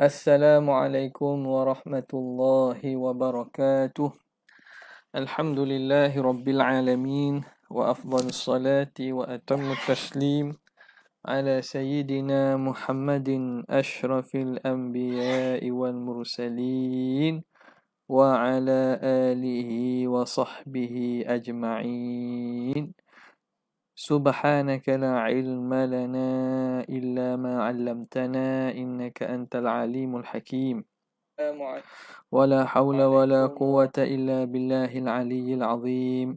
Assalamualaikum warahmatullahi wabarakatuh. Alhamdulillahi rabbil alamin wa afdhalus salati wa atammut taslim ala sayyidina Muhammadin asyrafil anbiya'i wal mursalin wa ala alihi wa sahbihi ajma'in. Subhanaka la ilma lana illa ma 'allamtana innaka antal alimul hakim. ولا حول ولا قوة إلا بالله العلي العظيم.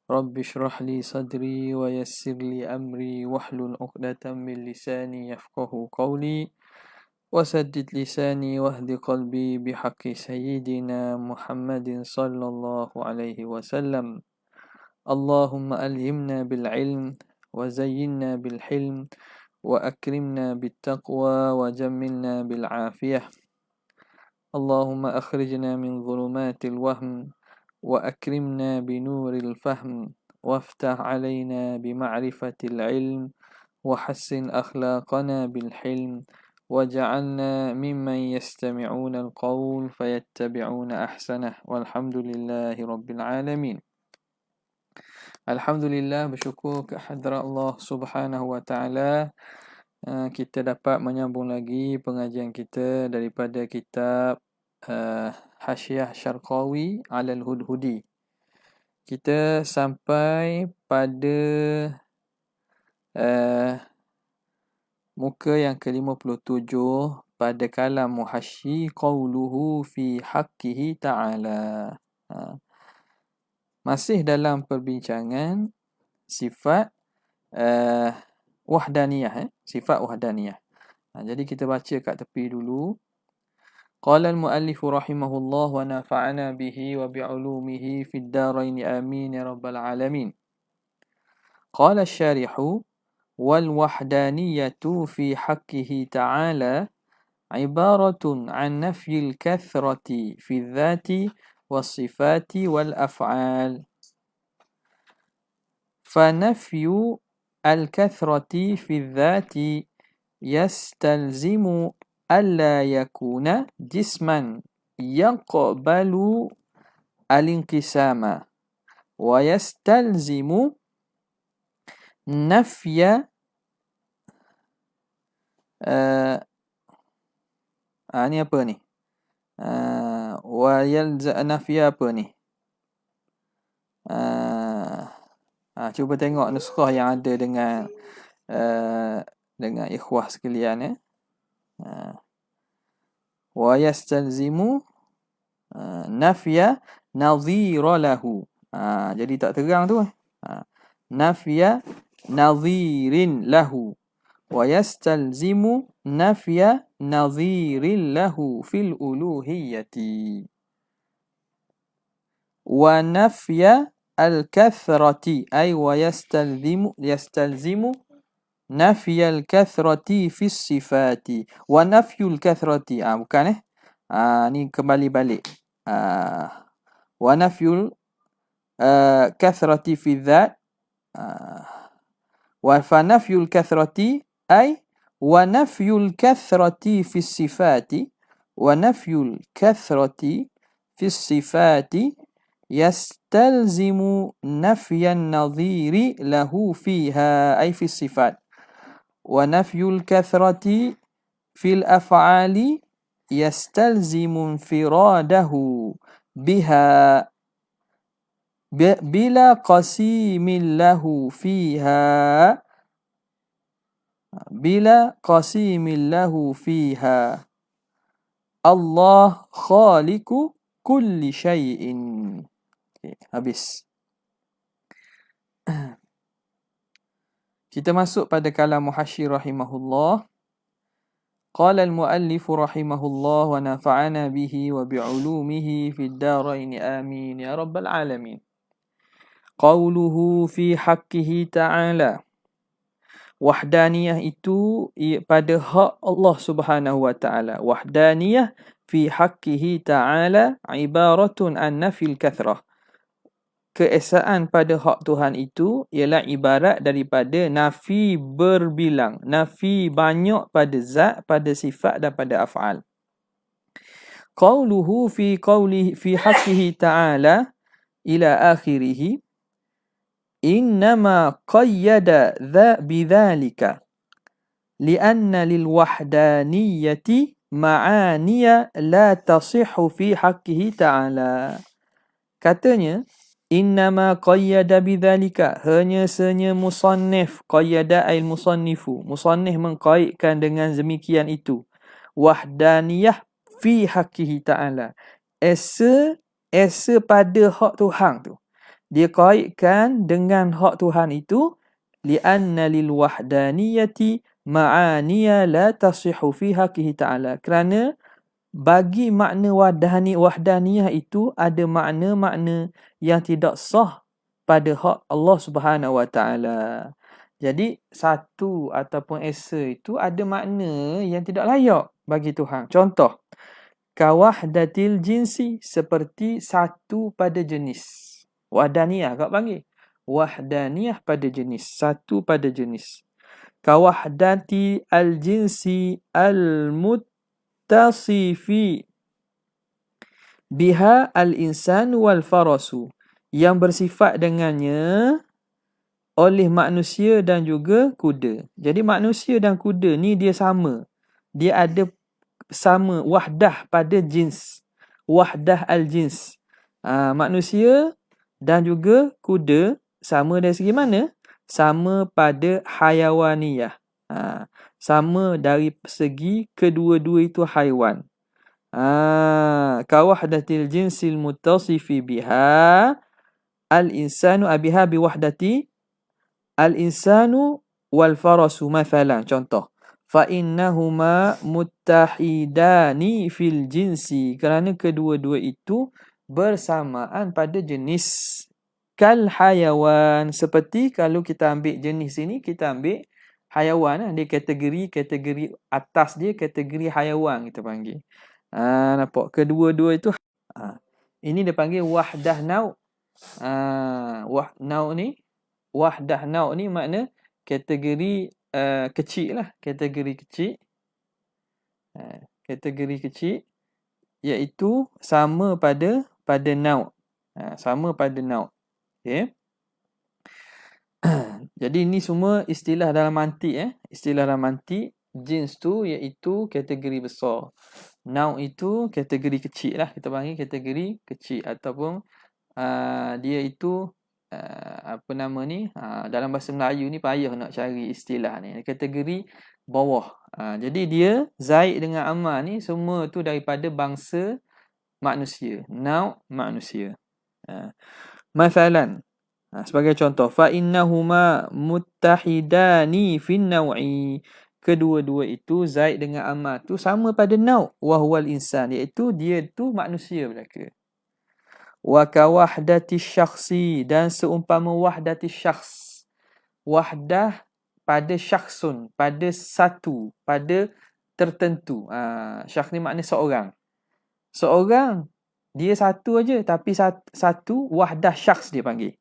رب اشرح لي صدري ويسر لي أمري واحلل عقدة من لساني يفقه قولي وسدد لساني واهد قلبي بحق سيدنا محمد صلى الله عليه وسلم. اللهم ألهمنا بالعلم وزينا بالحلم وأكرمنا بالتقوى وجملنا بالعافية. اللهم أخرجنا من ظلمات الوهم وأكرمنا بنور الفهم وافتح علينا بمعرفة العلم وحسن أخلاقنا بالحلم وجعلنا ممن يستمعون القول فيتبعون أحسنه والحمد لله رب العالمين. Alhamdulillah, bersyukur kehadrat Allah Subhanahu wa taala, kita dapat menyambung lagi pengajian kita daripada kitab Hasyiah Syarqawi 'alal Hudhudi. Kita sampai pada muka yang ke-57 pada kalam muhasyi qauluhu fi haqqihi ta'ala. Masih dalam perbincangan sifat wahdaniyah, sifat wahdaniyah. Jadi kita baca kat tepi dulu. Qala al-muallif rahimahullah wa nafa'ana bihi wa bi'ulumihi fid darain amin ya rabbal alamin. Qala asy-syarihu wal wahdaniyatu fi haqqihi ta'ala ibaratun an nafyil kathrati fi dzati والصفات والأفعال. فنفي الكثرة في الذات يستلزم ألا يكون جسما يقبل الانقسام ويستلزم نفي ini apa ni? Nafy apa ni? Cuba tengok nuskhah yang ada dengan ikhwah sekalian wa yastalzimu nafya nadhira lahu. Jadi tak terang tu. Nafya nadhirin lahu wa yastalzimu nafya nadhirin lahu fil uluhiyyati wa nafya al-kathrati ay wa yastalzimu nafya al-kathrati fis sifati wa nafyul kathrati bukan ni kembali balik wa nafyul kathrati fi dzat wa fa nafyul kathrati ay wa nafyul kathrati fis sifati wa nafyul kathrati fis sifati yastalzimu nafyan nadhiri lahu fiha ay fis sifat wa nafyul kathrati fil af'ali yastalzimu infiradahu biha bila qasimin lahu fiha bila qasimin lahu fiha. Allah khaliqu kulli syai'in. Okay, habis. Kita masuk pada kalam muhasyi rahimahullah. Qala al-muallif rahimahullah wa nafa'ana bihi wa bi'ulumihi fid darain amin ya rabbal alamin. Qauluhu fi haqqihi ta'ala. Wahdaniyah itu pada hak Allah Subhanahu wa taala. Wahdaniyah fi haqqihi ta'ala ibaratun an nafil kathrah. Keesaan pada hak Tuhan itu ialah ibarat daripada nafi berbilang, nafi banyak pada zat, pada sifat dan pada af'al. Qauluhu fi haqqihi ta'ala ila akhirih innama qayyada bidzalika li'anna lil wahdaniyati ma'aniya la tasihhu fi haqqihi ta'ala. Katanya innama qayyada bidzalika, hanya senya musannif, qayyada al musannifu, musannif mengkaitkan dengan demikian itu, wahdaniyah fi haqqihi ta'ala, esa pada hak Tuhan tu, dia kaitkan dengan hak Tuhan itu, li'anna lil wahdaniyati ma'aniya la tasihhu fi haqqihi ta'ala, kerana bagi makna wahdaniyah itu ada makna-makna yang tidak sah pada hak Allah Subhanahu Wa Taala. Jadi satu ataupun esa itu ada makna yang tidak layak bagi Tuhan. Contoh, kawahdatil jinsi, seperti satu pada jenis. Wahdaniyah kau panggil. Wahdaniyah pada jenis, satu pada jenis. Kawahdati al-jinsi al-muttasifi biha al-insanu wal-farasu, yang bersifat dengannya oleh manusia dan juga kuda. Jadi manusia dan kuda ni dia sama. Dia ada sama wahdah pada jins. Wahdah al-jins. Manusia dan juga kuda sama dari segi mana? Sama pada hayawaniyah. Sama dari segi kedua-dua itu haiwan. Kawahdatil jinsil muttasifi biha al-insanu abiha biwahdati al-insanu wal farasu mathalan. Contoh, fa innahuma muttahidani fil jinsi, kerana kedua-dua itu bersamaan pada jenis. Kal hayawan, seperti kalau kita ambil jenis ini, kita ambil hayawan, dia kategori atas dia kategori hayawan kita panggil. Nampak kedua-dua itu ini dia panggil wahdah nau'. Wahdah nau' ni makna kategori kecil lah, kategori kecil. Kategori kecil iaitu sama pada nau'. Sama pada nau'. Okay. Jadi ini semua istilah dalam mantik. Istilah dalam mantik. Jins tu iaitu kategori besar. Nau' itu kategori kecil lah. Kita panggil kategori kecil. Ataupun dia itu apa nama ni? Dalam bahasa Melayu ni payah nak cari istilah ni. Kategori bawah. Jadi dia Zaid dengan Ammar ni semua tu daripada bangsa manusia. Nau' manusia. Mathalan, sebagai contoh, fa innahuma muttahidani fin naw'i, kedua-dua itu Zaid dengan Ammar tu sama pada nau', wa huwal insan, iaitu dia tu manusia belaka. Wa kawahdati syakhsi, dan seumpama wahdati syakhs, wahdah pada syakhsun, pada satu, pada tertentu. Syakhs ni makna seorang. Seorang dia satu aja, tapi satu wahdah syakhs dia panggil.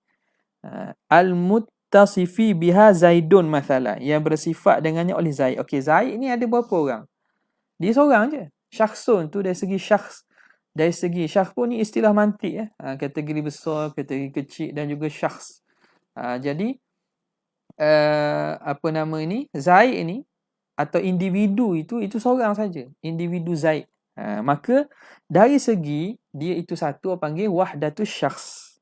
Al-muttasifi biha Zaidun mathalan, yang bersifat dengannya oleh Zaid. Okey, Zaid ni ada berapa orang? Dia seorang je. Syakhsun tu dari segi syakhs. Dari segi syakhs pun ni istilah mantik. Kategori besar, kategori kecil dan juga syakhs. Jadi apa nama ini? Zaid ni atau individu itu seorang saja. Individu Zaid. Maka dari segi dia itu satu, panggil wahdatus syakhs.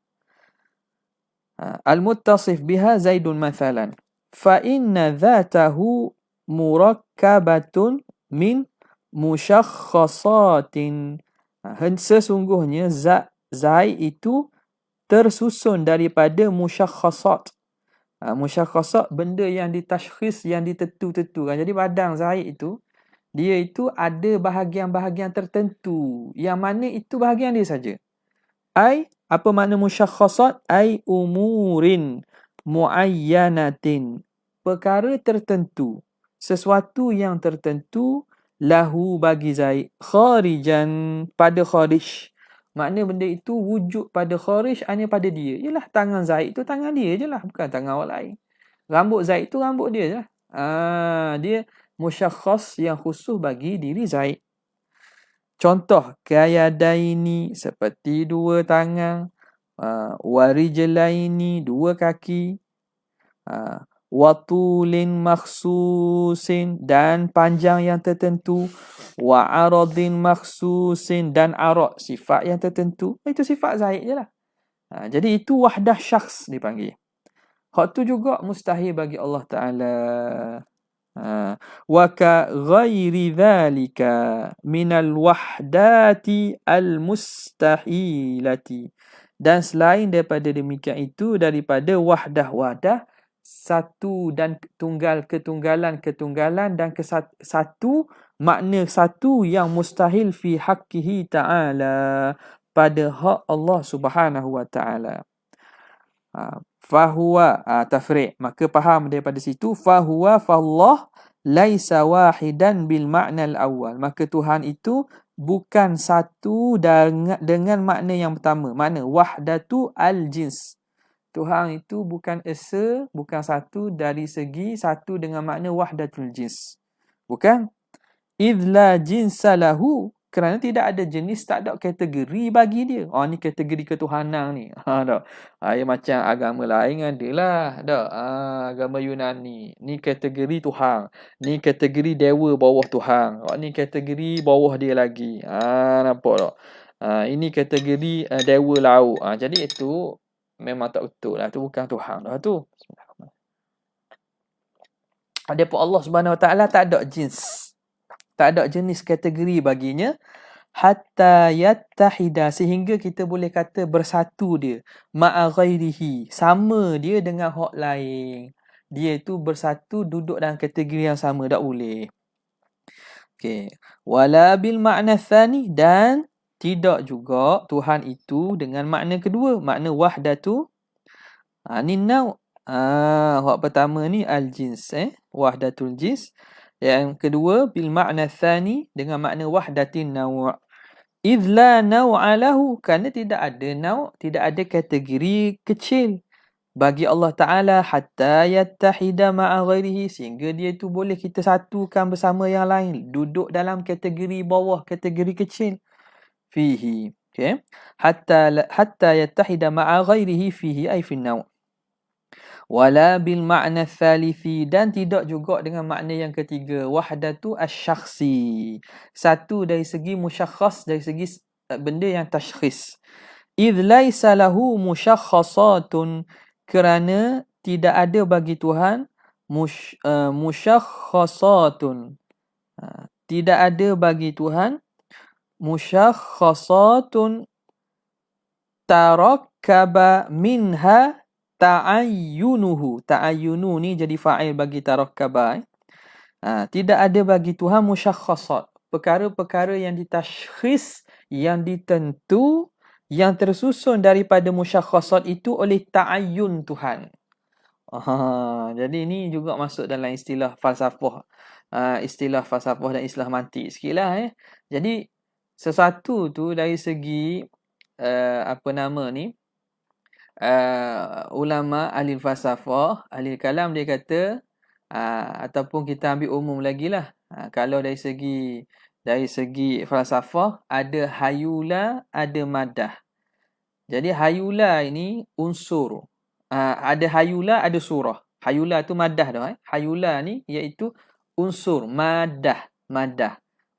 Al-muttasif biha Zaidun mathalan, fa inna dhatahu murakkabatun min musyakhasatin. Sesungguhnya Zaid itu tersusun daripada musyakhasat. Musyakhasat benda yang ditashkhis, yang ditentu-tentukan. Jadi badan Zaid itu dia itu ada bahagian-bahagian tertentu, yang mana itu bahagian dia saja. Apa makna musyakhasat? Umurin muayyanatin, perkara tertentu, sesuatu yang tertentu, lahu bagi Zaid, kharijan, pada kharij. Makna benda itu wujud pada kharij, hanya pada dia. Yalah, tangan Zaid tu tangan dia je lah, bukan tangan orang lain. Rambut Zaid tu rambut dia je lah. Dia musyakhas yang khusus bagi diri Zaid. Contoh, kayadaini seperti dua tangan, warijlaini dua kaki, watulin makhsusin dan panjang yang tertentu, wa aradin makhsusin dan arad sifat yang tertentu. Itu sifat zaid je lah. Jadi itu wahdah syakhs dipanggil. Hak tu juga mustahil bagi Allah Ta'ala. Wa ka ghairi dhalika minal wahdati al-mustahilati. Dan selain daripada demikian itu, daripada wahdah-wahdah, satu dan ketunggalan-ketunggalan dan satu makna satu yang mustahil fi haqqihi ta'ala, pada hak Allah Subhanahu wa ta'ala. Fahuwa tafri', maka faham daripada situ, fahuwa fallah laisa wahidan bil ma'na al-awwal, maka Tuhan itu bukan satu dengan makna yang pertama, makna wahdatu al-jins. Tuhan itu bukan esa, bukan satu dari segi satu dengan makna wahdatul jins. Bukan. Idh la jinsa lahu, kerana tidak ada jenis, tak ada kategori bagi dia. Ni kategori ketuhanan ni. Tak. Ya macam agama lain adalah. Tak. Agama Yunani. Ni kategori Tuhan. Ni kategori dewa bawah Tuhan. Ni kategori bawah dia lagi. Nampak tak? Ini kategori dewa laut. Jadi itu memang tak betul lah. Itu bukan Tuhan dah tu. Adapun Allah Subhanahu Wa Taala tak ada jins. Tak ada jenis kategori baginya. Hatta yattahida, sehingga kita boleh kata bersatu dia. Ma'a ghairihi, sama dia dengan hak lain. Dia itu bersatu duduk dalam kategori yang sama. Tak boleh. Okay. Wala bil ma'na thani, dan tidak juga Tuhan itu dengan makna kedua, makna wahdatu. Ni nau. Hak pertama ni al-jins, wahdatul jins. Yang kedua bil ma'na thani, dengan makna wahdatin naw'. Idh la naw'a lahu, kerana tidak ada naw', tidak ada kategori kecil bagi Allah Ta'ala, hatta yattahida ma'a ghairihi, sehingga dia tu boleh kita satukan bersama yang lain, duduk dalam kategori bawah, kategori kecil. Fihi. Okay. Hatta yattahida ma'a ghairihi fihi ay fi naw'. Wala bil ma'na thalithi, dan tidak juga dengan makna yang ketiga, wahdatu asy-syakhsi, satu dari segi musyakhas, dari segi benda yang tashkhis. Idh laisa lahu musyakhasatun, kerana tidak ada bagi Tuhan musyakhasatun. Tidak ada bagi Tuhan musyakhasatun tarakkaba minha ta'ayyunuhu. Ta'ayyunu ni jadi fa'il bagi tarakkaba. Tidak ada bagi Tuhan musyakhasat, perkara-perkara yang ditashkhis, yang ditentu, yang tersusun daripada musyakhasat itu oleh ta'ayyun Tuhan. Jadi ini juga masuk dalam istilah falsafah. Istilah falsafah dan istilah mantik sikit lah. Jadi sesuatu tu dari segi ulama ahli falsafah, ahli kalam, dia kata ataupun kita ambil umum lagi lah. Kalau dari segi falsafah, ada hayula, ada madah. Jadi hayula ini unsur. Ada hayula, ada surah. Hayula tu madah dah. Hayula ni iaitu unsur, madah.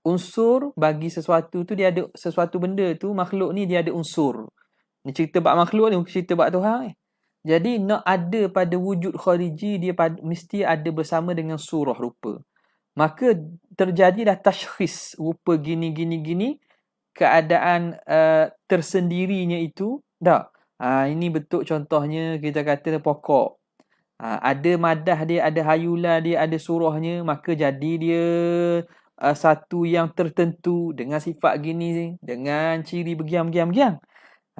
Unsur bagi sesuatu tu, dia ada sesuatu benda tu, makhluk ni dia ada unsur. Ni cerita bab makhluk ni, cerita bab Tuhan. Jadi nak ada pada wujud khariji, dia mesti ada bersama dengan surah, rupa. Maka terjadilah tashkhis, rupa gini, keadaan tersendirinya itu. Tak? Ini bentuk contohnya, kita kata pokok. Ada madah dia, ada hayula dia, ada surahnya, maka jadi dia satu yang tertentu dengan sifat gini, dengan ciri begiang.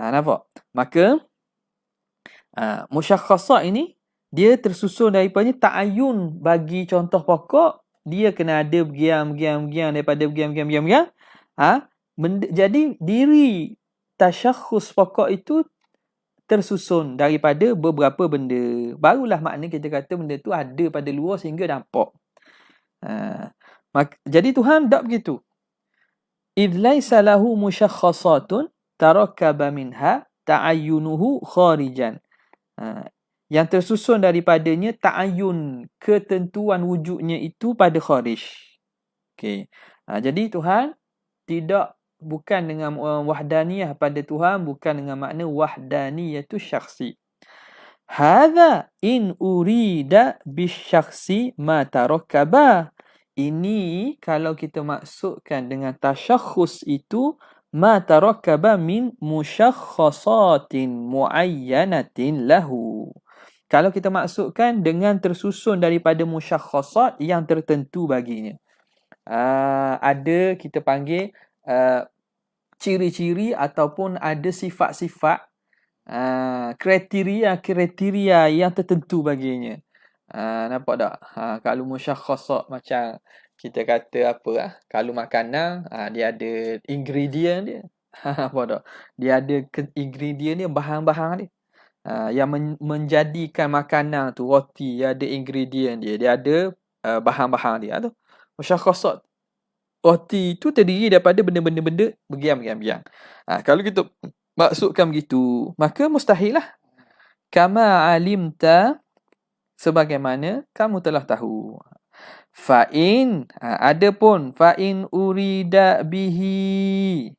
Nampak? Maka musyakhasat ini dia tersusun daripada ta'ayyun. Bagi contoh pokok, dia kena ada begiang, daripada begiang. Jadi diri tasyakhus pokok itu tersusun daripada beberapa benda. Barulah makna kita kata benda tu ada pada luar sehingga nampak. Jadi Tuhan tak begitu. idh laysa lahu musyakhkhasatun tarakkaba minha ta'ayyunuhu kharijan. Yang tersusun daripadanya ta'ayyun, ketentuan wujudnya itu pada kharij. Okey. Jadi Tuhan bukan dengan wahdaniyah pada Tuhan, bukan dengan makna wahdaniyatu syakhsi. Hadza in urida bisyakhsi ma tarakkaba. Ini kalau kita maksudkan dengan tasyakhus itu ma tarakkaba min musyakhkhasatin muayyanatin lahu. Kalau kita maksudkan dengan tersusun daripada musyakhkhasat yang tertentu baginya. Ada kita panggil ciri-ciri ataupun ada sifat-sifat, kriteria yang tertentu baginya. Nampak tak? Kalau musyakhkhasat macam kita kata apa, kalau makanan dia ada ingredient dia. Apa tak? Dia ada ingredient dia, bahan-bahan dia. Yang menjadikan makanan tu roti, dia ada ingredient dia, dia ada bahan-bahan dia tu. Musyakhkhasat roti tu terdiri daripada benda-benda bergiam-giam. Kalau kita maksudkan begitu, maka mustahil lah. Kama alimta, sebagaimana kamu telah tahu. Fa'in, adapun fa'in urida bihi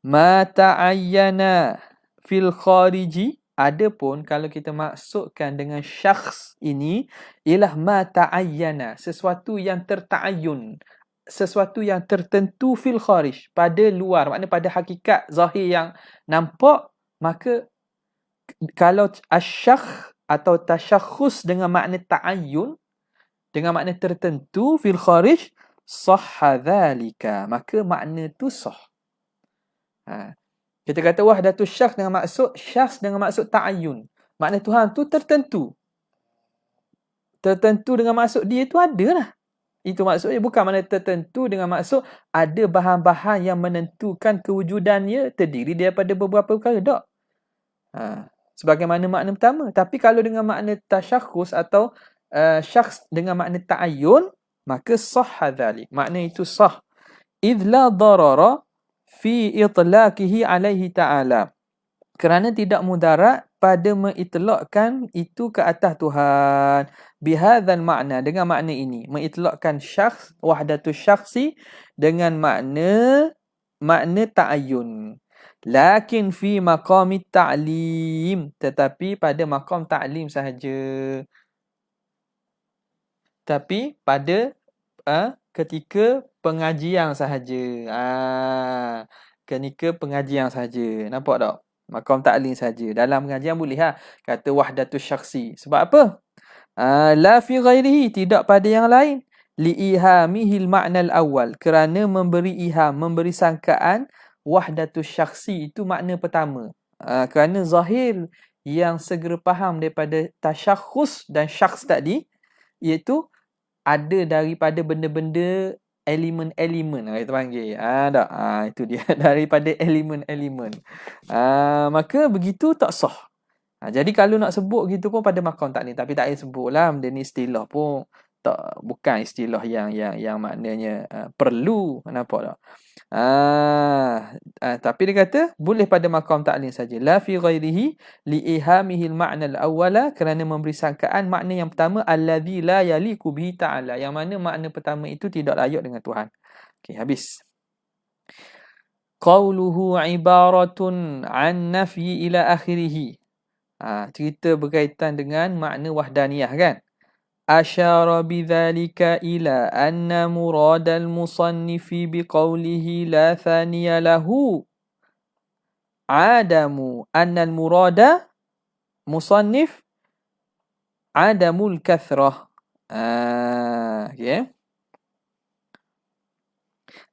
ma ta'ayyana fil khariji, adapun kalau kita maksudkan dengan syakhs ini ialah ma ta'ayyana, sesuatu yang terta'ayyun, sesuatu yang tertentu fil kharij, pada luar, maknanya pada hakikat zahir yang nampak, maka kalau asyakh atau tasyakhus dengan makna ta'ayyun, dengan makna tertentu fil kharij, sahha dhalika, maka makna tu sah. Kita kata wahdatus syakhs dengan maksud ta'ayyun. Makna Tuhan tu tertentu. Tertentu dengan maksud dia tu ada lah. Itu maksudnya, bukan makna tertentu dengan maksud ada bahan-bahan yang menentukan kewujudannya terdiri daripada beberapa perkara. Tak. Sebagaimana makna pertama. Tapi kalau dengan makna tasyakhus atau syakhs dengan makna ta'ayyun, maka sahha dhalik. Makna itu sah. Idh la darara fi itlaqihi alaihi ta'ala. Kerana tidak mudarat pada mengitlaqkan itu ke atas Tuhan. Bihadzal makna, dengan makna ini. Mengitlaqkan syakhs, wahdatus syakhsi dengan makna ta'ayyun. Lakin fi maqamit ta'lim. Tetapi pada maqam ta'lim sahaja. Tapi pada ketika pengajian sahaja. Ketika pengajian sahaja. Nampak tak? Maqam ta'lim sahaja. Dalam pengajian boleh kata wahdatus syakhsi. Sebab apa? La fi ghairihi, tidak pada yang lain. Li'ihamihil ma'nal awal. Kerana memberi iham, memberi sangkaan wahdatus syakhsi itu makna pertama. Kerana zahir yang segera faham daripada tasyakhus dan syakhs tadi, iaitu ada daripada benda-benda elemen-elemen kita panggil. Itu dia daripada elemen-elemen. Maka begitu tak sah. Jadi kalau nak sebut gitu pun pada maqam taklim, tapi tak payah sebutlah, benda ni istilah pun bukan istilah yang maknanya perlu, nampak tak? Tapi dia kata boleh pada maqam ta'lim saja. La fi ghairihi li ihamihi al-ma'na al-awwala, kerana memberi sangkaan makna yang pertama, allazi la yaliqu bihi ta'ala, yang mana makna pertama itu tidak layak dengan Tuhan. Okey, habis. Qauluhu ibaratun an nafyi ila akhirih. Cerita berkaitan dengan makna wahdaniyah kan. Asyara bidzalika ila anna muradal musannifi biqaulihi la thaniya lahu adamu annal murada musannif adamul kathrah. Okay.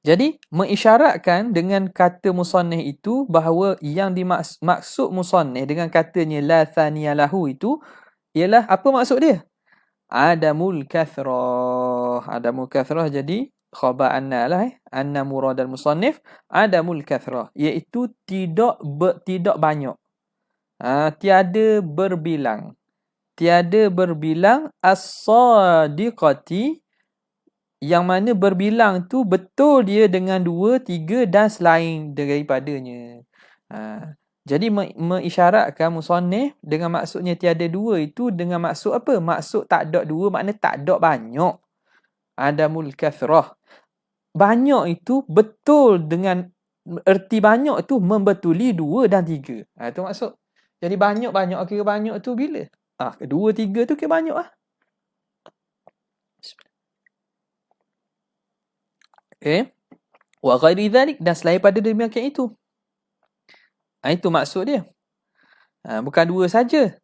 Jadi mengisyaratkan dengan kata musannif itu bahawa yang dimaksud musannif dengan katanya la thaniya lahu itu ialah apa maksud dia? Adamul kathrah. Adamul kathrah jadi khabar anna lah. Anna muradal musannif adamul kathrah, iaitu tidak banyak. Tiada berbilang. Tiada berbilang as-sadiqati yang mana berbilang tu betul dia dengan 2, 3 dan selain daripadanya. Jadi mengisyaratkan musannif dengan maksudnya tiada 2 itu dengan maksud apa? Maksud tak ada 2 makna tak ada banyak. Adamul kathrah. Banyak itu betul dengan erti banyak itu membetuli 2 dan 3. Itu maksud. Jadi banyak kira banyak tu bila? 2, 3 tu kira banyak lah. Okay. Wa ghairi dhalik, dan selain pada demikian itu. Itu maksud dia. Bukan 2 saja.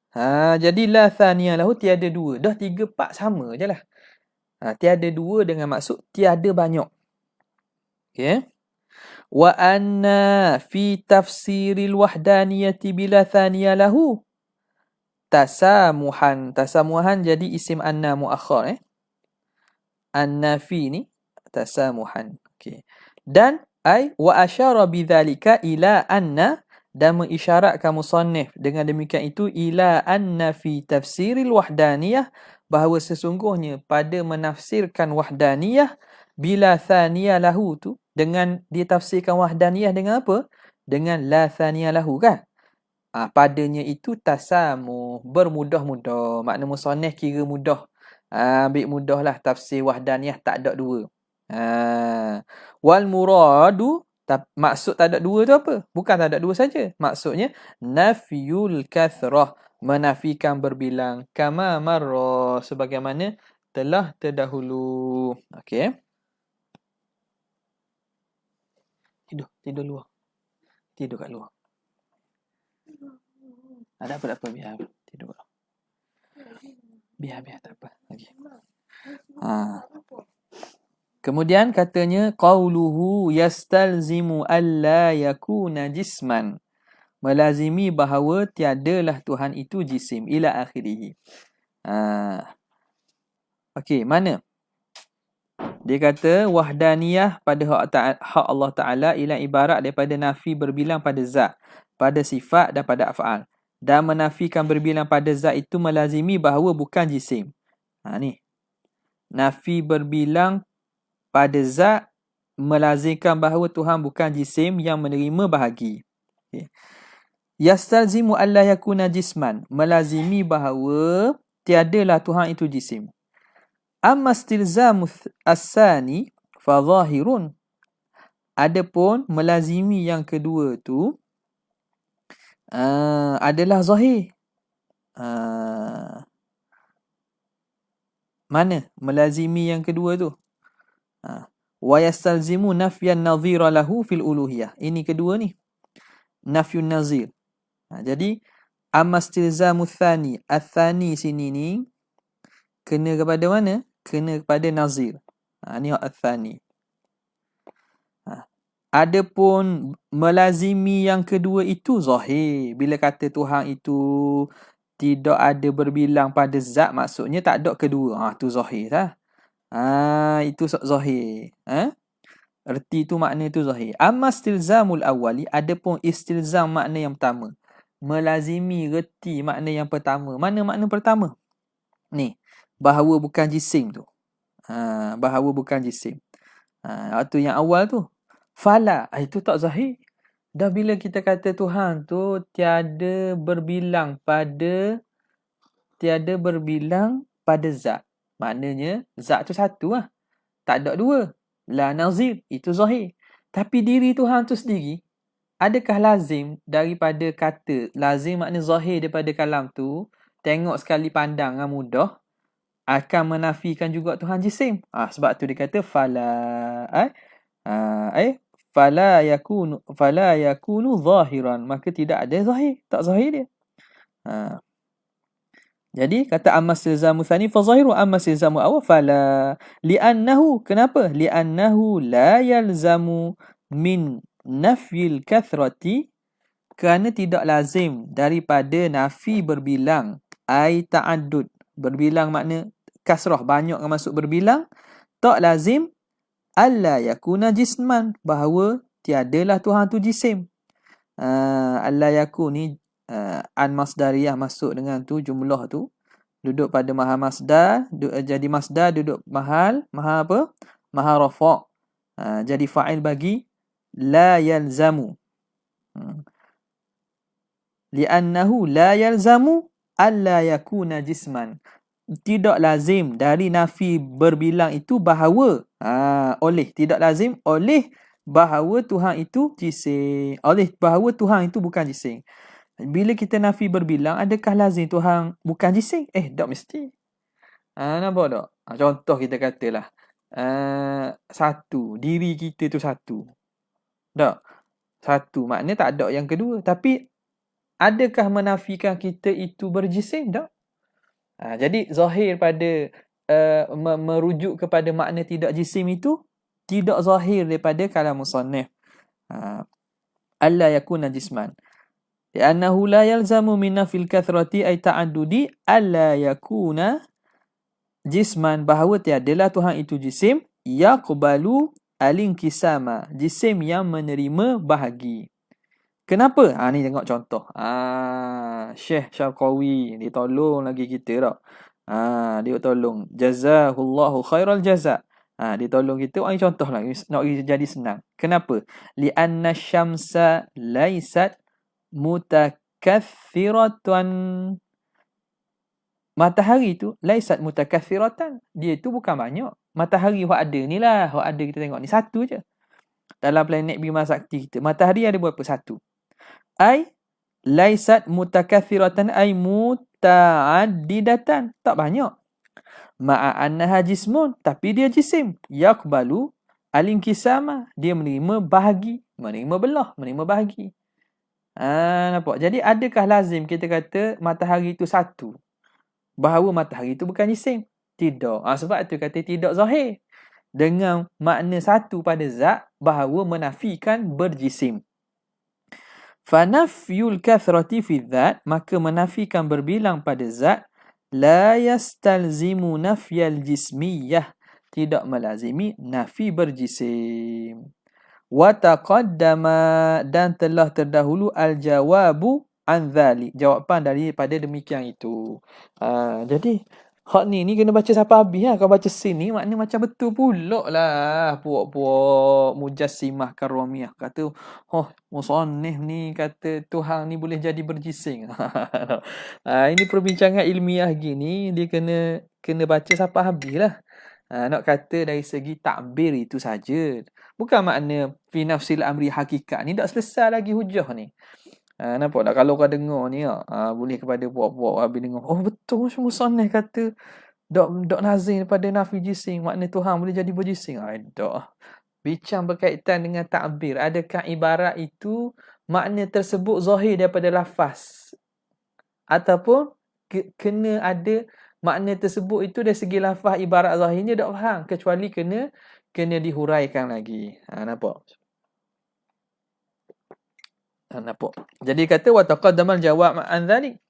Jadi la thaniya lahu, tiada 2. Dah 3, 4 sama je lah. Tiada 2 dengan maksud tiada banyak. Okay. Wa anna fi tafsiril wahdaniyati bila thaniya lahu tasamuhan. Tasamuhan jadi isim anna muakhar. An-nafi ni tasamuhan. Okay. Dan wa asyara bidzalika ila anna, dan mengisyaratkan musannif dengan demikian itu ila anna fi tafsiril wahdaniyah, bahawa sesungguhnya pada menafsirkan wahdaniyah bila thaniyah lahu tu, dengan ditafsirkan wahdaniyah dengan apa? Dengan la thaniyah lahu kan? Padanya itu tasamuh, bermudah-mudah. Makna musannif kira mudah. Ambil mudahlah tafsir wahdaniyah tak ada 2. Wal muradu, maksud tak ada 2 tu apa? Bukan tak ada 2 saja. Maksudnya nafyul kathrah, menafikan berbilang, kama marra, sebagaimana telah terdahulu. Okey. Tidur luar. Tidur kat luar. Ada apa biar tidur. Biar tak apa. Okey. Kemudian katanya qauluhu yastalzimu alla yakuna jisman, melazimi bahawa tiadalah Tuhan itu jisim, ila akhirih. Okey, mana? Dia kata wahdaniyah pada hak Allah Ta'ala ialah ibarat daripada nafi berbilang pada zat, pada sifat dan pada af'al. Dan menafikan berbilang pada zat itu melazimi bahawa bukan jisim. Ni. Nafi berbilang pada zat melazimkan bahawa Tuhan bukan jisim yang menerima bahagi. Okay. Yastalzimu alla yakuna jisman, melazimi bahawa tiadalah Tuhan itu jisim. Amma istilzamu as-sani fa zahirun. Adapun melazimi yang kedua tu adalah zahir. Mana melazimi yang kedua tu? Wa yastalzimu nafyan nadhira lahu fil uluhiyah. Ini kedua ni. Nafyun nazir. Jadi amma istilzamu tsani. Ats-tsani sini ni kena kepada mana? Kena kepada nazir. Ni ats-tsani. Adapun melazimi yang kedua itu zahir. Bila kata Tuhan itu tidak ada berbilang pada zat, maksudnya tak ada kedua. Tu zahir lah. Itu zahir. Erti tu makna tu zahir. Amma istilzamul awwali, adapun istilzam makna yang pertama. Melazimi reti makna yang pertama. Mana makna pertama? Ni, bahawa bukan jisim tu. Bahawa bukan jisim. Waktu yang awal tu. Fala, itu tak zahir. Dah bila kita kata Tuhan tu tiada berbilang pada zat. Maknanya zat tu satu lah. Tak ada 2. La nazir, itu zahir. Tapi diri Tuhan tu sendiri, adakah lazim daripada kata, lazim makna zahir daripada kalam tu, tengok sekali pandang dengan mudah, akan menafikan juga Tuhan jisim. Sebab tu dia kata fala yakunu zahiran, maka tidak ada zahir, tak zahir dia. Jadi kata amma silzamu tsani fa zahiru, amma silzamu awal fala, li'annahu, kenapa? Li'annahu la yalzamu min nafyil kathrati, kerana tidak lazim daripada nafi berbilang, ai ta'addud, berbilang makna kasrah, banyak yang masuk berbilang, tak lazim alla yakuna jisman, bahawa tiadalah Tuhan tu jisim. Alla yakun ni an masdariyah masuk dengan tu jumlah tu. Duduk pada mahal masdar, jadi masdar duduk mahal apa? Mahal rafa'. Jadi fa'il bagi la yalzamu. Li'annahu la yalzamu alla yakuna jisman. Tidak lazim dari nafi berbilang itu bahawa tidak lazim oleh bahawa Tuhan itu jisim. Oleh bahawa Tuhan itu bukan jisim. Bila kita nafi berbilang, adakah lazim Tuhan bukan jisim? Tak mesti. Nampak tak? Contoh kita katalah satu, diri kita tu satu. Tak? Satu, maknanya tak ada yang kedua. Tapi adakah menafikan kita itu berjisim? Tak? Jadi zahir pada merujuk kepada makna tidak jisim itu tidak zahir daripada kalam musannif. Alla yakuna jisman. Li'annahu la yalzamu min nafil kathrati ay ta'addudi alla yakuna jisman, bahawa tiadalah Tuhan itu jisim yaqbalu al-inkisama, jisim yang menerima bahagi. Kenapa? Ni tengok contoh. Syekh Syarqawi dia tolong lagi kita tak? Dia tolong. Jazahullahu khairal jaza. Dia tolong kita. Ini contoh lah. Nak jadi senang. Kenapa? Li'anna syamsa laysat mutakathiratan. Matahari tu laysat mutakathiratan. Dia tu bukan banyak. Matahari yang ada ni lah. Yang ada kita tengok ni. Satu je. Dalam planet Bima Sakti kita. Matahari ada berapa? Satu. Ay laisat mutakathiratan ay muta'addidatan, tak banyak. Ma'a annaha jismun, tapi dia jisim. Yaqbalu al-inkisama, dia menerima bahagi, menerima belah, menerima bahagi. Nampak? Jadi adakah lazim kita kata matahari itu satu? Bahawa matahari itu bukan jisim? Tidak. Sebab itu kata tidak zahir. Dengan makna satu pada zat, bahawa menafikan berjisim. Fanafyul kathrati fi dzat, maka menafikan berbilang pada zat, la yastalzimu nafyal jismiyah, tidak melazimi nafi berjisim. Wa taqaddama, dan telah terdahulu al-jawabu an dzalik, jawapan daripada demikian itu. Jadi hak ni kena baca sampai habis lah. Kalau baca sini makna macam betul pula lah. Puak-puak Mujassimah Karramiyah kata, musannif ni kata Tuhan ni boleh jadi berjisim. Ini perbincangan ilmiah gini, dia kena baca sampai habis lah. Nak kata dari segi takbir itu saja. Bukan makna fi nafsil amri hakikat ni. Tak selesai lagi hujah ni. Nampak tak? Kalau kau dengar ni, boleh kepada puak-puak habis dengar, betul musannif kata dok nazim daripada nafi jisim, makna Tuhan boleh jadi berjisim. Tak. Bincang berkaitan dengan takbir. Adakah ibarat itu makna tersebut zahir daripada lafaz? Ataupun kena ada makna tersebut itu dari segi lafaz ibarat zahirnya tak faham. Kecuali kena dihuraikan lagi. Nampak? Nampak. Jadi kata wa taqaddamal jawab an dzalik,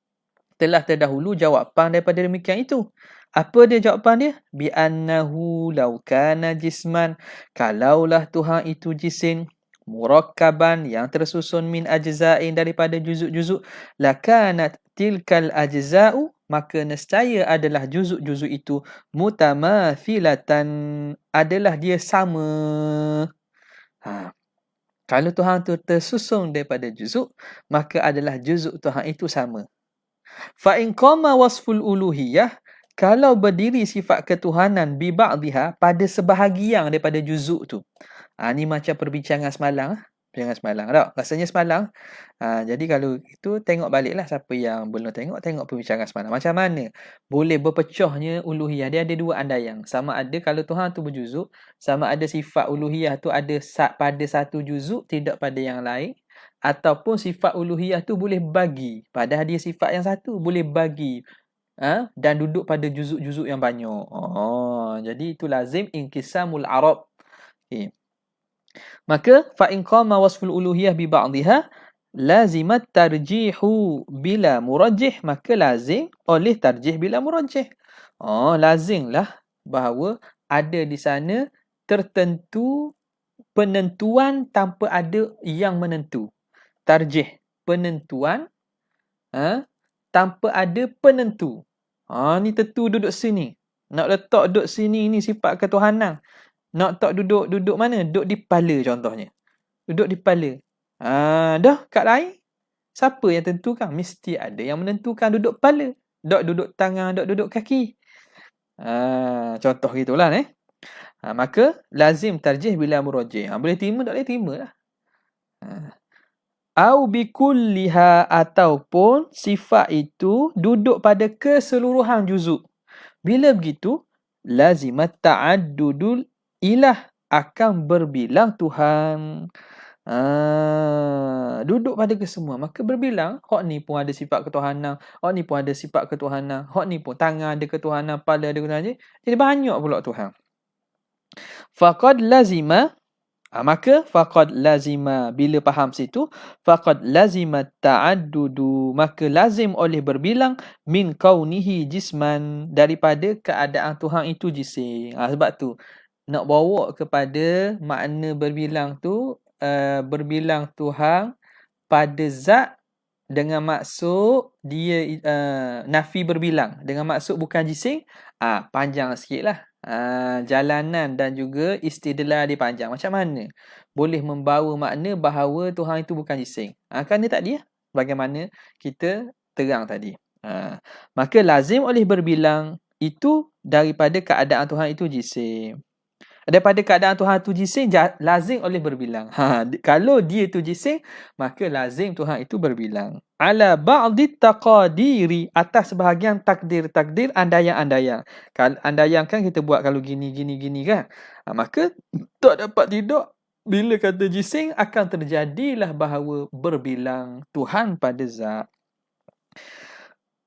telah terdahulu jawapan daripada demikian itu. Apa dia jawapan dia? Bi annahu law kana jisman, kalaulah Tuhan itu jisim, murakkaban yang tersusun min ajza'in daripada juzuk-juzuk, lakanat tilkal ajza'u, maka nescaya adalah juzuk-juzuk itu mutamathilatan, adalah dia sama. Kalau Tuhan itu tersusun daripada juzuk, maka adalah juzuk Tuhan itu sama. Fa in qama wasful uluhiyah, kalau berdiri sifat ketuhanan bi ba'dihha, pada sebahagian daripada juzuk tu. Ni macam perbincangan semalam. Perbincangan semalam tak? Rasanya semalam. Jadi kalau itu tengok baliklah, siapa yang belum tengok perbincangan semalam. Macam mana boleh berpecahnya uluhiyah. Dia ada dua andaian. Sama ada kalau Tuhan tu berjuzuk, sama ada sifat uluhiyah tu ada pada satu juzuk, tidak pada yang lain. Ataupun sifat uluhiyah tu boleh bagi, padahal dia sifat yang satu, boleh bagi dan duduk pada juzuk-juzuk yang banyak. Jadi itu lazim inqisamul arab. Okay. Maka fa in qama wasful uluhiyah bi ba'dihha lazimat tarjihu bila murajjih, maka lazim oleh tarjih bila murajjih. Lazimlah bahawa ada di sana tertentu penentuan tanpa ada yang menentu. Tarjih, penentuan tanpa ada penentu. Ni tentu duduk sini. Nak letak duduk sini ni sifat ketuhanan. Nak tak duduk mana? Duduk di kepala contohnya. Duduk di kepala. Dah kat lain. Siapa yang tentukan? Mesti ada yang menentukan duduk kepala. Dok duduk tangan, dok duduk kaki. Contoh gitulah maka lazim tarjih bila murajih. Boleh terima tak boleh terima lah. Au bikulliha, ataupun sifat itu duduk pada keseluruhan juzuk. Bila begitu, lazimat ta'addudul ilah, akan berbilang Tuhan. Duduk pada kesemua, maka berbilang. Hak ni pun ada sifat ketuhanan, hak ni pun ada sifat ketuhanan, hak ni pun tangan ada ketuhanan, kepala ada ketuhanan. Jadi banyak pula Tuhan. Faqad lazima, maka faqad lazima, bila faham situ, faqad lazima ta'addudu, maka lazim oleh berbilang, min kaunihi jisman, daripada keadaan Tuhan itu jisim. Sebab tu nak bawa kepada makna berbilang tu, berbilang Tuhan pada zat dengan maksud dia nafi berbilang, dengan maksud bukan jisim. Panjang sikit lah. Jalanan dan juga istidlal dia panjang. Macam mana boleh membawa makna bahawa Tuhan itu bukan jisim? Kan dia tak dia. Bagaimana kita terang tadi. Maka lazim oleh berbilang itu daripada keadaan Tuhan itu jisim. Daripada keadaan Tuhan itu jisim, lazim oleh berbilang. Kalau dia itu jisim, maka lazim Tuhan itu berbilang. Ala ba'di taqadiri, atas sebahagian takdir-takdir, andaian-andaian. Kalau andaian kan kita buat kalau gini kan. Maka tak dapat tidak, bila kata jisim, akan terjadilah bahawa berbilang Tuhan pada zat.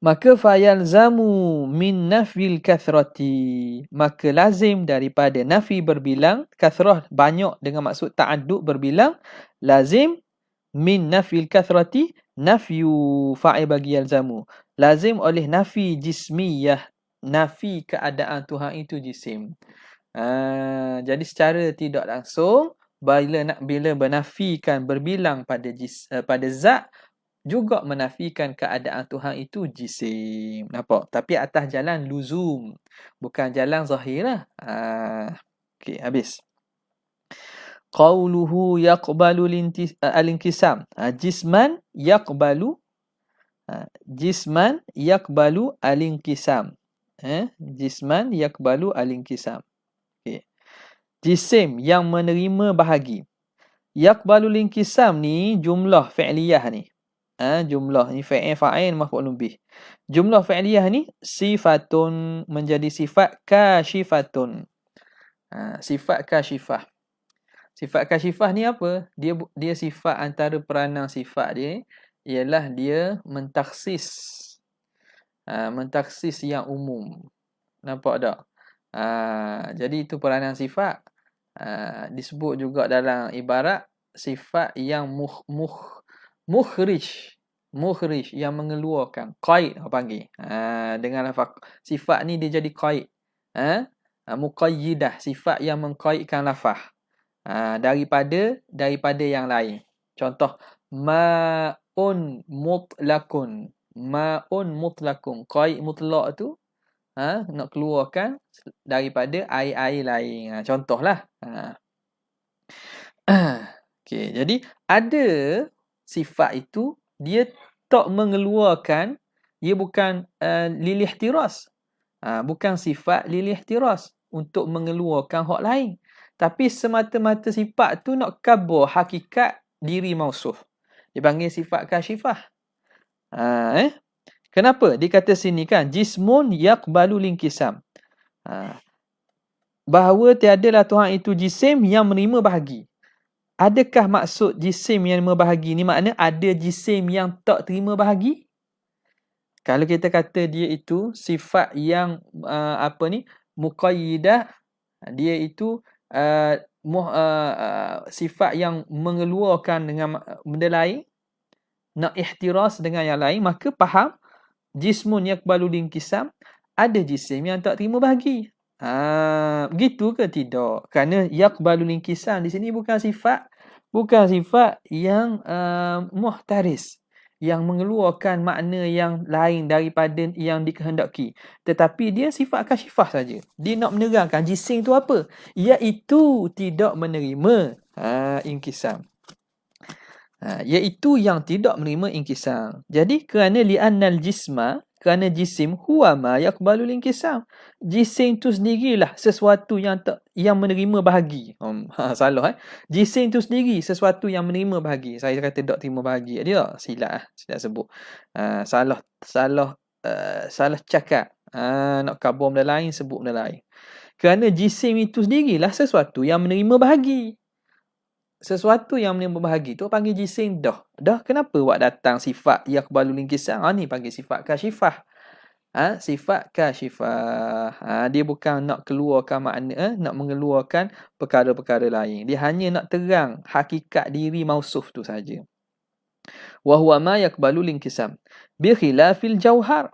Maka fayalzamu min nafil kathrati, maka lazim daripada nafi berbilang, kathrah banyak dengan maksud ta'addud berbilang, lazim min nafil kathrati, nafyu fa'il bagi yalzamu, lazim oleh nafi jismiyah, nafi keadaan Tuhan itu jisim. Jadi secara tidak langsung, bila menafikan berbilang pada zat, juga menafikan keadaan Tuhan itu jisim. Nampak? Tapi atas jalan luzum, bukan jalan zahir lah. Okey, habis. Qauluhu yaqbalu al-inkisam. Jisman yaqbalu al-inkisam. Jisman yaqbalu al-inkisam. Okey. Jisim yang menerima bahagi. Yaqbalu al-inkisam ni jumlah fi'liyah ni. Jumlah ni fa'il maf'ulun bih. Jumlah fi'liyah ni sifatun, menjadi sifat kasyifatun. Sifat kasyifah. Sifat kasyifah ni apa? Dia sifat antara peranan sifat dia ialah dia mentaksis. Mentaksis yang umum. Nampak tak? Jadi itu peranan sifat. Disebut juga dalam ibarat sifat yang mukhrij yang mengeluarkan, qaid panggil. Dengan lafaz sifat ni dia jadi qaid. Muqayyidah, sifat yang mengqaidkan lafaz daripada yang lain. Contoh ma'un mutlaqun. Ma'un mutlaqun, qaid mutlak tu nak keluarkan daripada air-air lain. Contohlah. Okey, jadi ada sifat itu dia tak mengeluarkan, dia bukan lil ihtiras. Bukan sifat lil ihtiras untuk mengeluarkan hak lain. Tapi semata-mata sifat tu nak kabur hakikat diri mausuf. Dipanggil sifat kasyifah. Kenapa? Dikata sini kan jismun yaqbalu linkisam. Bahawa tiadalah Tuhan itu jisim yang menerima bahagi. Adakah maksud jisim yang terima bahagi ni makna ada jisim yang tak terima bahagi? Kalau kita kata dia itu sifat yang muqayyidah, dia itu sifat yang mengeluarkan dengan benda lain, nak ihtiras dengan yang lain, maka faham jismun yaqbalu linkisam, ada jisim yang tak terima bahagi. Begitu ke tidak? Kerana yaqbalu linkisam di sini bukan sifat yang muhtaris. yang mengeluarkan makna yang lain daripada yang dikehendaki. Tetapi dia sifat kasyifah saja. Dia nak menerangkan jisim tu apa? Iaitu tidak menerima inkisam. Iaitu yang tidak menerima inkisam. Jadi kerana li'annal jisma, kerana jisim huwa ma yaqbalul inkisam. Jisim tu sendirilah sesuatu yang menerima bahagi. Salah Jisim tu sendiri sesuatu yang menerima bahagi. Saya kata tak terima bahagi. Dia silap sebut. Salah cakap. Nak kabur benda lain, sebut benda lain. Kerana jisim itu sendirilah sesuatu yang menerima bahagi. Sesuatu yang menerima bahagi tu panggil jisim dah. Dah kenapa awak datang sifat yaqbalul inkisam? Ni panggil sifat kasyifah. Sifat kasyifah. Dia bukan nak keluarkan makna, nak mengeluarkan perkara-perkara lain. Dia hanya nak terang hakikat diri mausuf tu saja. Wa huwa ma yaqbalul inkisam bi khilafil jauhar.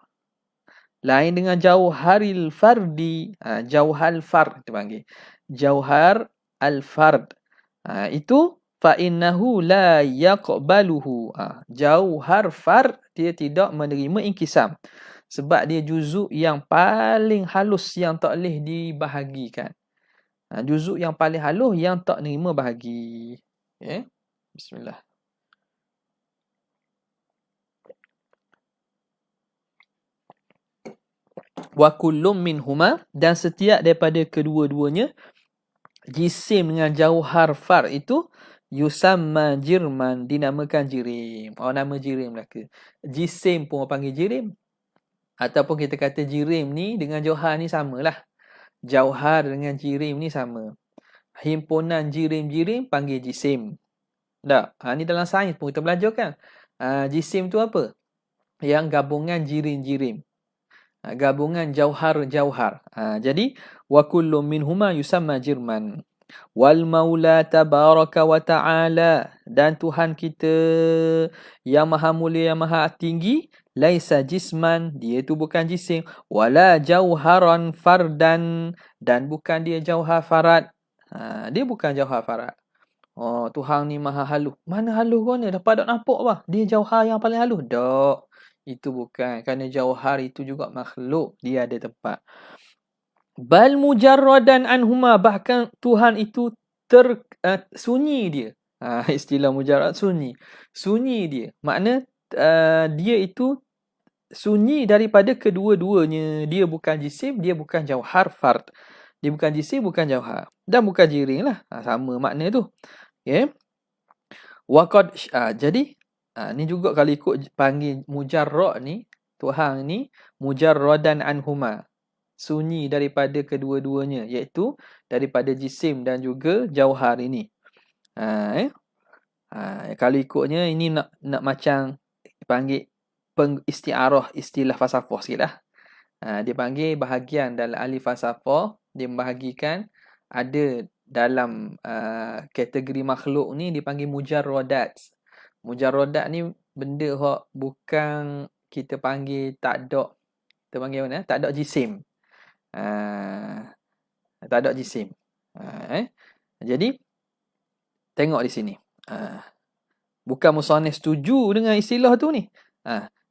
Lain dengan jauharil fardi. Jauhal fard tu panggil. Jauhar al-fard. Itu fa innahu la yaqbaluhu. Jauhar fard dia tidak menerima inkisam. Sebab dia juzuk yang paling halus yang tak boleh dibahagikan. Juzuk yang paling halus yang tak menerima bahagi. Okay. Bismillah. Wa kullum minhuma, dan setiap daripada kedua-duanya jisim dengan jauhar far itu yusamma jirman, dinamakan jirim. Nama jirim Melaka. Jisim pun panggil jirim. Ataupun kita kata jirim ni dengan jauhar ni samalah. Jauhar dengan jirim ni sama. Himpunan jirim-jirim panggil jisim. Tak? Ni dalam sains pun kita belajar kan. Jisim tu apa? Yang gabungan jirim-jirim. Gabungan jauhar-jauhar. Jadi wa kullu minhuma yusamma jirman. Wal maula tabaraka wa ta'ala, dan Tuhan kita yang maha mulia, yang maha tinggi, laisa jisman, dia tu bukan jisim, wala jauharan fardan, dan bukan dia jauhar farad. Dia bukan jauhar farad. Tuhan ni maha halus. Mana halus kau ni? Dapat tak nampak apa? Dia jauhar yang paling halus. Tak. Itu bukan. Kerana jauhar itu juga makhluk. Dia ada tempat. Bal mujarradan anhuma, bahkan Tuhan itu sunyi dia. Istilah mujarrad sunyi. Sunyi dia. Makna dia itu sunyi daripada kedua-duanya. Dia bukan jisim, dia bukan jauhar fard. Dia bukan jisim, bukan jauhar. Dan bukan jiring lah. Sama makna tu. Okay. Waqad jadi ni juga kalau ikut panggil mujarrad ni, Tuhan ni mujarradan anhuma, sunyi daripada kedua-duanya, iaitu daripada jisim dan juga jauhar ini. Kalau ikutnya ini nak macam panggil istiarah, istilah falsafah sikitlah. Dia panggil bahagian dalam ahli falsafah, dia membahagikan ada dalam kategori makhluk ni dipanggil mujarradat. Mujarradat ni benda hak bukan kita panggil tak ada. Kita panggil mana? Tak ada jisim. Tak ada jisim. Jadi tengok di sini. Bukan musannif setuju dengan istilah tu ni.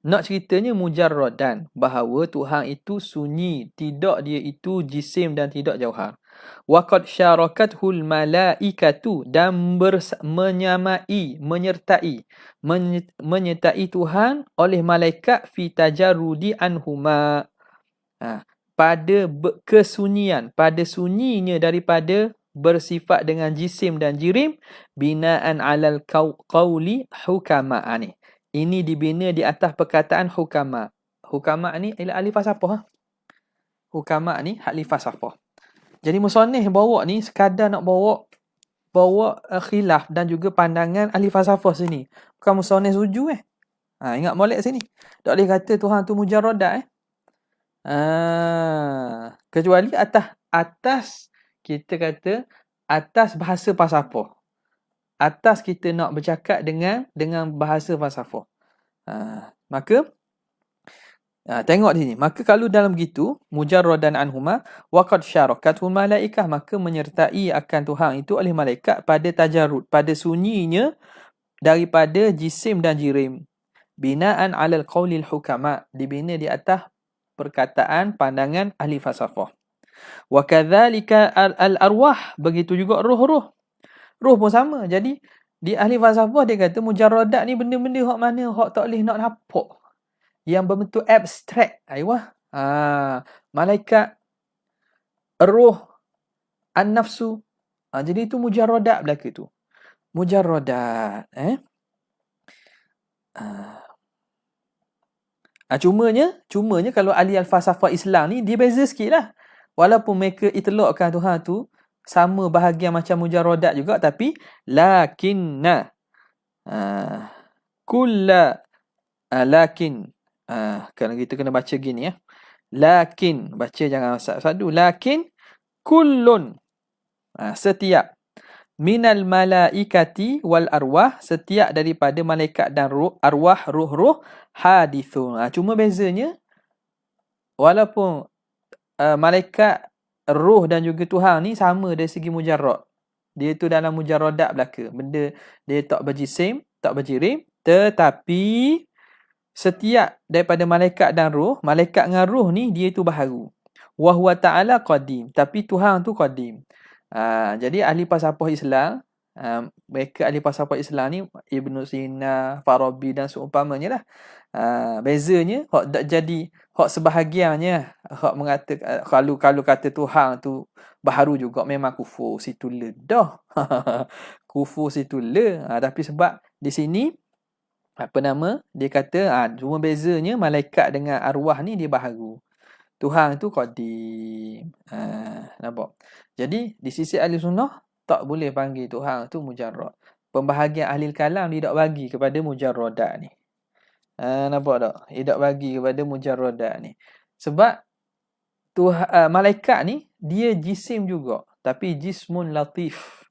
Nak ceritanya mujarradan, bahawa Tuhan itu sunyi, tidak dia itu jisim dan tidak jauhar. Waqad syarakathul malaikatu, dan menyertai Tuhan oleh malaikat fi tajarrudi anhuma, pada kesunyian, pada sunyinya daripada bersifat dengan jisim dan jirim, binaan alal qawli hukama ni. Ini dibina di atas perkataan hukama. Hukama ni ialah ahli falsafah. Hukama ni ahli falsafah. Jadi musannif bawa ni sekadar nak bawa khilaf dan juga pandangan ahli falsafah sini. Bukan musannif setuju ingat molek sini. Tak boleh kata Tuhan tu mujarradat kecuali atas kita kata atas bahasa falsafah. Atas kita nak bercakap dengan bahasa falsafah. Maka tengok di sini. Maka kalau dalam begitu, mujarradan anhuma waqad syarakatul malaikah, maka menyertai akan Tuhan itu oleh malaikat pada tajarrud, pada sunyinya daripada jisim dan jirim. binaan 'alal qaulil hukama, dibina di atas perkataan pandangan ahli falsafah. Wa kadzalika al-arwah, begitu juga roh-roh. Roh pun sama. Jadi di ahli falsafah dia kata mujarradat ni benda-benda hak mana hak tak boleh nak nampak, yang berbentuk abstrak. Aiwah. Malaikat, roh, an-nafsu. Jadi itu mujarradat belaka tu. Mujarradat. Cumanya kalau ahli al-falsafah Islam ni dia beza sikit lah. Walaupun mereka itlaqkan Tuhan tu sama bahagian macam mujarradat juga, tapi lakinna kulla lakin kalau kita kena baca gini ya. Lakin, baca jangan sadu. Lakin kullun, setiap, minal malaikati wal arwah, setiap daripada malaikat dan roh, arwah, roh-roh, hadithun. Cuma bezanya, walaupun malaikat, roh dan juga Tuhan ni sama dari segi mujarrad. Dia tu dalam mujarradat belaka. Benda dia tak berjisim, tak berjirim, tetapi setiap daripada malaikat dan roh, malaikat dengan roh ni dia tu baharu. Wa huwa ta'ala qadim, tapi Tuhan tu qadim. Jadi ahli falsafah Islam, mereka ahli falsafah Islam ni Ibn Sina, Farabi dan seumpamanya lah. Bezanya hak tak jadi hak sebahagiannya hak mengatakan kalau kata Tuhan tu baharu juga memang kufur situ dah. Kufur situ tapi sebab di sini dia kata cuma bezanya malaikat dengan arwah ni dia baharu. Tuhan tu qadim. Nampak? Jadi di sisi ahli sunnah tak boleh panggil Tuhan tu mujarrad. Pembahagian ahli kalam dia tak bagi kepada mujarradat ni. Nampak tak? Dia tak bagi kepada mujarradat ni. Sebab malaikat ni dia jisim juga, tapi jismun latif.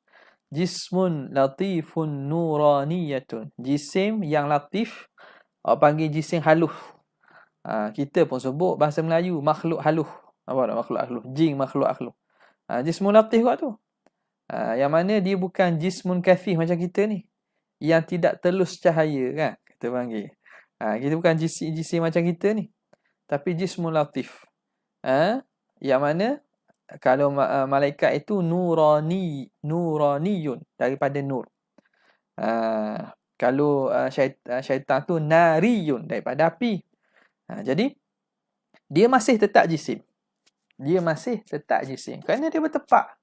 Jismun latifun nuraniyatun. Jisim yang latif, panggil jisim halus. Kita pun sebut bahasa Melayu makhluk halus. Apa tak? Makhluk halus. Jin makhluk halus. Jismun latif kat tu. Yang mana dia bukan jismun kathif macam kita ni, yang tidak telus cahaya kan, kita panggil. Kita bukan jisim macam kita ni, tapi jismun latif. Yang mana kalau malaikat itu nuraniyun, daripada nur. Kalau syaitan tu nariyun, daripada api. Jadi dia masih tetap jisim. Dia masih tetap jisim kerana dia bertepak.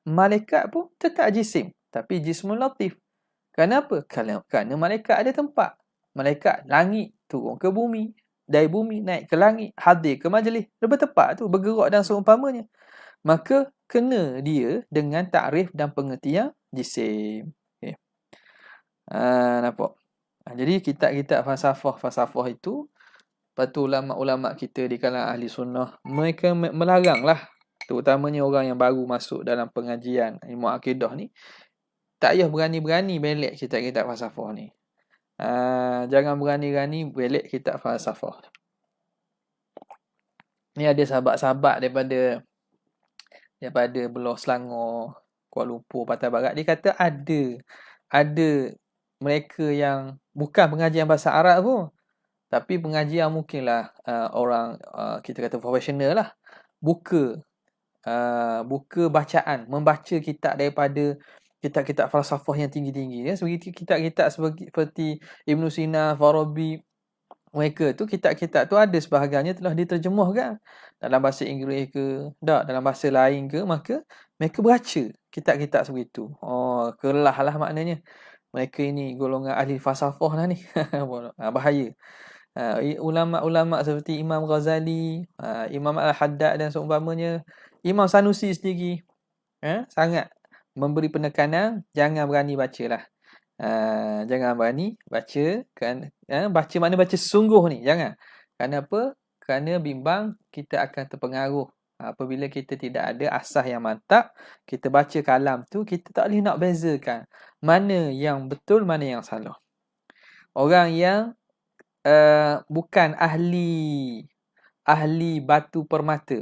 Malaikat pun tetap jisim, tapi jismun latif. Kenapa? Kerana malaikat ada tempat. Malaikat langit turun ke bumi, dari bumi naik ke langit, hadir ke majlis, dia bertepak tu, bergerak dan seumpamanya. Maka kena dia dengan takrif dan pengertian jisim. Okay. Nampak? Jadi kitab-kitab falsafah itu, lepas tu ulama-ulama kita di kalangan ahli sunnah, mereka melaranglah, terutamanya orang yang baru masuk dalam pengajian ilmu akidah ni, tak payah berani-berani belek kitab-kitab falsafah ni. Jangan berani-berani belek kitab falsafah. Ni ada sahabat-sahabat daripada belah Selangor, Kuala Lumpur, Pantai Barat. Dia kata ada mereka yang bukan pengajian bahasa Arab pun, tapi pengajian mungkinlah orang kita kata profesional lah, buka bacaan, membaca kitab daripada kitab-kitab falsafah yang tinggi-tinggi ya. Seperti kitab-kitab seperti Ibn Sina, Farabi, mereka tu kitab-kitab tu ada sebahagiannya telah diterjemahkan dalam bahasa Inggeris ke, dalam bahasa lain ke, maka mereka baca kitab-kitab seperti itu. Kelah lah maknanya. Mereka ini golongan ahli falsafah lah ni. Bahaya. Ulama-ulama seperti Imam Ghazali, Imam Al-Haddad dan seumpamanya, Imam Sanusi sendiri sangat memberi penekanan, jangan berani bacalah. Jangan berani baca kan, baca mana baca sungguh ni, jangan. Kenapa? Kerana bimbang kita akan terpengaruh. Apabila kita tidak ada asas yang mantap, kita baca kalam tu, kita tak boleh nak bezakan mana yang betul, mana yang salah. Orang yang bukan ahli batu permata,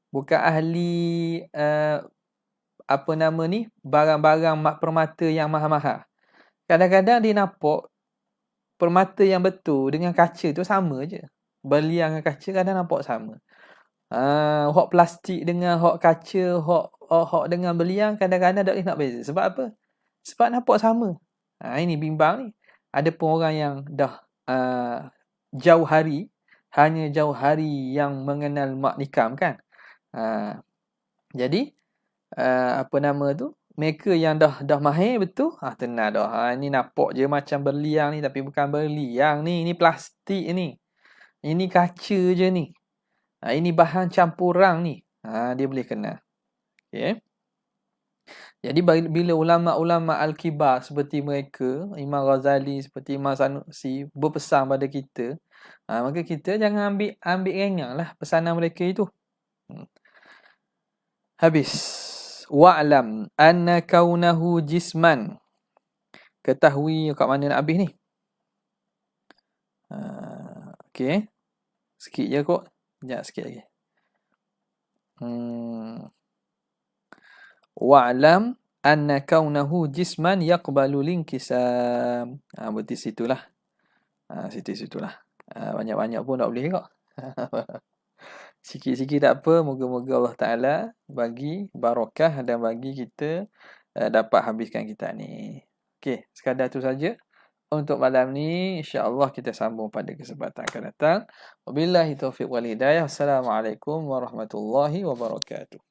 bukan ahli barang-barang permata yang mahal-mahal, Kadang-kadang dia nampak permata yang betul dengan kaca tu sama je. Berlian dengan kaca kadang nampak sama. Hak plastik dengan hak kaca, hak dengan berlian kadang-kadang tak boleh nak beza. Sebab apa? Sebab nampak sama. Ini bimbang ni. Ada pun orang yang dah jauh hari, hanya jauh hari yang mengenal mak nikam kan. Jadi apa nama tu? Mereka yang dah mahir betul, tenang dah. Ini nampak je macam berlian ni tapi bukan berlian ni. Ini plastik ni. Ini kaca je ni. Ini bahan campuran ni. Dia boleh kenal. Okay. Jadi bila ulama-ulama al-kibar seperti mereka, Imam Ghazali, seperti Imam Sanusi berpesan pada kita, maka kita jangan ambil ringan lah pesanan mereka itu. Habis. Wa'lam anna kaunahu jisman. Ketahui kat mana nak habis ni. Okey. Sikit je kot. Sekejap sikit lagi. Wa'lam anna kaunahu jisman yaqbalu linkisam. Berarti situlah. Situlah. Banyak-banyak pun tak boleh kok. Sikit-sikit tak apa. Moga-moga Allah Ta'ala bagi barakah dan bagi kita dapat habiskan kita ni. Okey, sekadar tu saja untuk malam ni. InsyaAllah kita sambung pada kesempatan akan datang. Wabillahi taufiq wal hidayah. Assalamualaikum warahmatullahi wabarakatuh.